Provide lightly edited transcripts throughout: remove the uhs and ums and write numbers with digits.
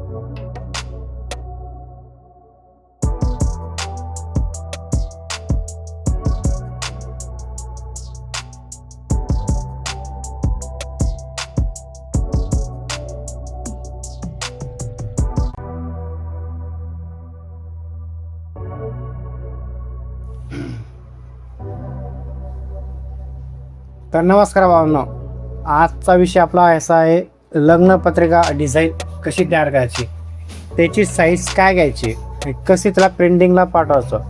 तर नमस्कार भावना, आजचा विषय आपला असा आहे, लग्न पत्रिका डिझाईन कशी तयार करायची, त्याची साईज काय घ्यायची, कशी त्याला प्रिंटिंगला पाठवायचं.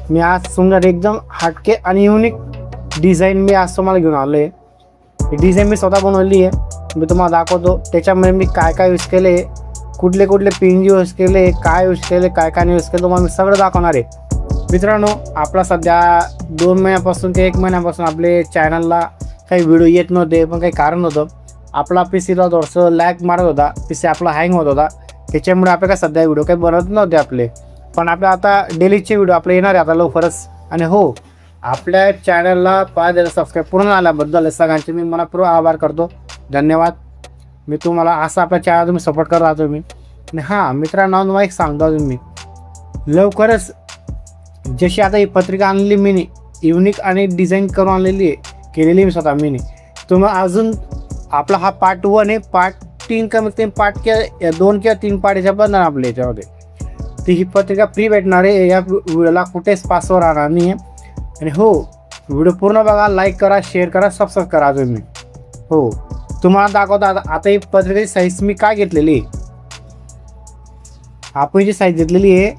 मी आज सुंदर एकदम हटके आणि युनिक डिझाईन मी आज तुम्हाला घेऊन आलो आहे. ही डिझाईन मी स्वतः बनवली आहे, मी तुम्हाला दाखवतो. त्याच्यामध्ये मी काय काय यूज केले, कुठले कुठले पिन यूज केले, काय यूज केले, काय काय नाही यूज केलं, तुम्हाला मी सगळं दाखवणार आहे. मित्रांनो, आपला सध्या 2 महिन्यापासून ते 1 महिन्यापासून आपले चॅनलला काही व्हिडिओ येत नव्हते, पण काही कारण होतं. आपला पीसीला थोडंसं लॅग मारत होता, पीसी आपला हँग होत होता, त्याच्यामुळे आपल्या सध्या व्हिडिओ काही बनत नव्हते आपले. पण आपल्या आता डेलीचे व्हिडिओ आपले येणार आहे आता लवकरच. आणि हो, आपल्या चॅनलला 5,000 सबस्क्राईब पूर्ण आल्याबद्दल सगळ्यांचे मी मनापूर्वक आभार करतो. धन्यवाद. मी तुम्हाला असं आपल्या चॅनल तुम्ही सपोर्ट करत राहतो मी. आणि हां मित्रांनो, तुम्हाला एक सांगतो मी, लवकरच जशी आता ही पत्रिका आणलेली मी युनिक आणि डिझाईन करून आणलेली आहे, केलेली मी स्वतः मी. तुम्हाला अजून आपला हा पार्ट 1 आहे, पार्ट 3 कमीत कमी पार्ट 2 किंवा 3 पार्ट याच्या बनणार आपल्या याच्यामध्ये. ती ही पत्रिका फ्री भेटणार आहे. या व्हिडिओला कुठेच पासवर्ड राहणार नाही आहे. आणि हो, व्हिडिओ पूर्ण बघा, लाईक करा, शेअर करा, सबस्क्राईब करा तुम्ही. हो, तुम्हाला दाखवता आता ही पत्रिकेची साईज मी काय घेतलेली आहे. आपण जी साईज घेतलेली आहे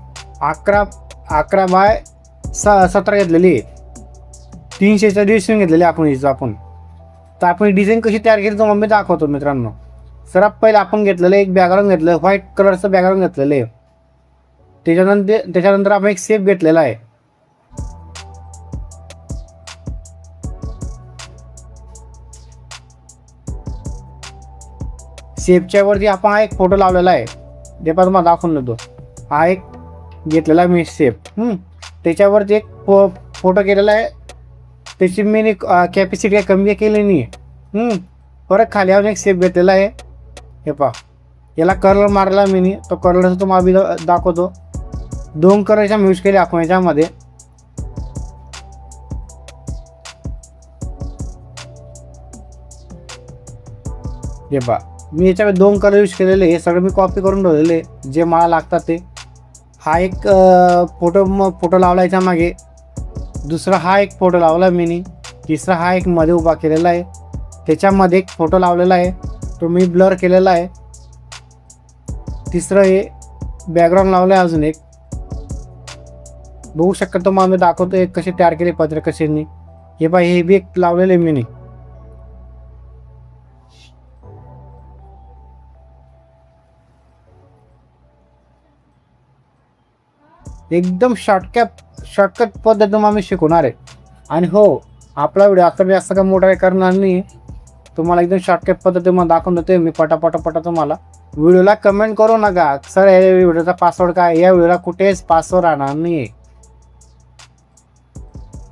11 बाय 17 घेतलेली आहे. 300च्या डिझाईन घेतलेली आपण. तर आपण डिझाईन कशी तयार केली तुम्हाला मी दाखवतो मित्रांनो. सर्वात पहिलं आपण घेतलेलं एक बॅकग्राऊंड घेतलं, व्हाईट कलरचं बॅकग्राऊंड घेतलेलं आहे. त्याच्यानंतर आपण एक शेप घेतलेला आहे. शेपच्या वरती आपण हा एक फोटो लावलेला आहे, ते पण तुम्हाला दाखवून देतो. हा एक घेतलेला मी शेप. त्याच्यावरती एक फोटो केलेला आहे. त्याची मी कॅपॅसिटी काही कमी केली नाही आहे. परत खाली एक शेप घेतलेला आहे. हे पहा, याला कलर मारला मी. तो कलरचा तुम्हाला मी दाखवतो. 2 कलरच्या यूज केले आपण याच्यामध्ये. हे पहा, मी याच्यामध्ये 2 कलर यूज केलेले. हे सगळं मी कॉपी करून ठेवलेले जे मला लागतात ते. हा एक फोटो लावला याच्या मागे. दुसरा हा एक फोटो लावला मी. तिसरा हा एक मध्ये उभा केलेला आहे. त्याच्यामध्ये एक फोटो लावलेला आहे, तो मी ब्लर केलेला आहे. तिसरं हे बॅकग्राऊंड लावलं आहे. अजून एक बघू शकता तुम्हाला मी दाखवतो एक कशी तयार केली पत्रिका कशी. हे बघा, हे बी एक लावलेले मी. एकदम शॉर्टकट पद्धत तुम्हाला मी शिकवणार आहे. आणि हो, आपला व्हिडिओ आता मी असं का मोठा काय करणार नाही, तुम्हाला एकदम शॉर्टकट पद्धत तुम्हाला दाखवून देते मी पटापटा. तुम्हाला व्हिडिओला कमेंट करू नका सर या व्हिडिओचा पासवर्ड काय, या व्हिडिओला कुठेच पासवर्ड राहणार नाही.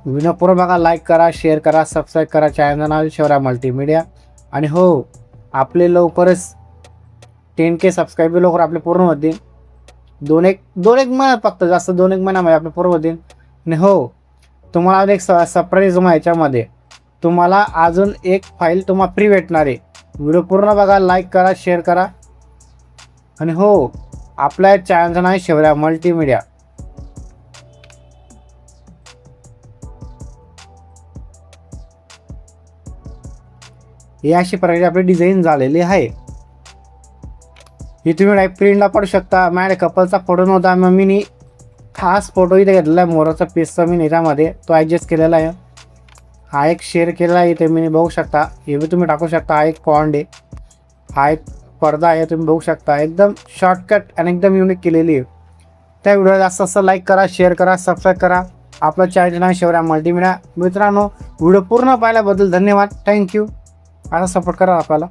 व्हिडिओ पूर्ण बघा, लाईक करा, शेअर करा, सबस्क्राईब करा. चॅनल नाव शौर्या मल्टीमीडिया. आणि हो, आपले लवकरच 10K सबस्क्राईबर लवकर आपले पूर्ण होतील. 2-1 महिन्यात, फक्त जास्त 2-1 महिन्यामध्ये आपले पूर्ण होतील. आणि हो, तुम्हाला एक सरप्राईज याच्यामध्ये तुम्हाला अजून एक फाईल तुम्हाला फ्री भेटणार आहे. व्हिडिओ पूर्ण बघा, लाईक करा, शेअर करा. आणि हो, आपल्या चॅनलचं नाव आहे शौर्या मल्टीमीडिया. ही अशी प्रकारे आपली डिझाईन झालेली आहे. ही तुम्ही डायरेक्ट प्रिंटला पडू शकता. माझ्या कपलचा फोटो नव्हता, मग मी खास फोटो इथे घेतलेला आहे मोराचा पीसचा मी याच्यामध्ये, तो ॲडजस्ट केलेला आहे. हा एक शेअर केलेला आहे इथे मी बघू शकता. हे बी तुम्ही टाकू शकता. हा एक फॉन्ट आहे, हा एक पडदा आहे, तुम्ही बघू शकता. एकदम शॉर्टकट आणि एकदम युनिक केलेली आहे. त्या व्हिडिओला जास्त लाईक करा, शेअर करा, सबस्क्राईब करा. आपलं चॅनल नाव शौर्या मल्टीमीडिया. मित्रांनो, व्हिडिओ पूर्ण पाहिल्याबद्दल धन्यवाद. थँक्यू. आता सपोर्ट करा आपल्याला.